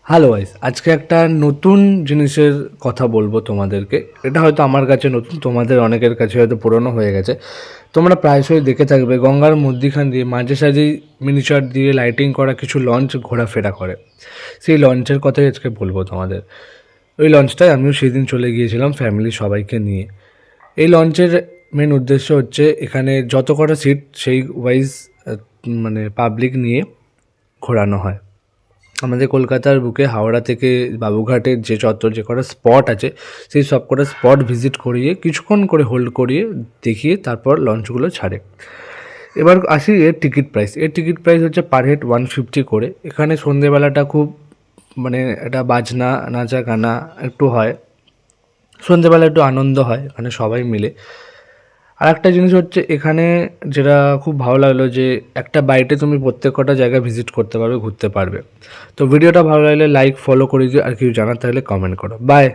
Hello guys, আজকে একটা নতুন জিনিসের কথা বলবো তোমাদেরকে। এটা হয়তো আমার কাছে নতুন, তোমাদের অনেকের কাছে হয়তো পুরনো হয়ে গেছে। তোমরা প্রায়শই দেখে থাকবে গঙ্গার মধ্যিখান দিয়ে মাঝে সাঝেই মিনিচার দিয়ে লাইটিং করা কিছু লঞ্চ ঘোরাফেরা করে। সেই লঞ্চের কথাই আজকে বলবো তোমাদের। ওই লঞ্চটায় আমিও সেদিন চলে গিয়েছিলাম ফ্যামিলি সবাইকে নিয়ে। এই লঞ্চের মেন উদ্দেশ্য হচ্ছে এখানে যত কটা সিট সেই ওয়াইজ মানে পাবলিক নিয়ে ঘোরানো হয়। আমাদের কলকাতার বুকে হাওড়া থেকে বাবুঘাটের যে চত্বর যে কটা স্পট আছে সেই সব কটা স্পট ভিজিট করিয়ে কিছুক্ষণ করে হোল্ড করিয়ে দেখিয়ে তারপর লঞ্চগুলো ছাড়ে। এবার আসি এর টিকিট প্রাইস। এর টিকিট প্রাইস হচ্ছে পার হেড 150 করে। এখানে সন্ধেবেলাটা খুব মানে একটা বাজনা নাচা গানা একটু হয়, সন্ধেবেলা একটু আনন্দ হয় এখানে সবাই মিলে। আর একটা জিনিস হচ্ছে এখানে যেটা খুব ভালো লাগলো যে একটা বাইটে তুমি প্রত্যেক কটা জায়গা ভিজিট করতে পারবে, ঘুরতে পারবে। তো ভিডিওটা ভালো লাগলে লাইক ফলো করে দিও, আর কিছু জানার থাকলে কমেন্ট করো। বাই।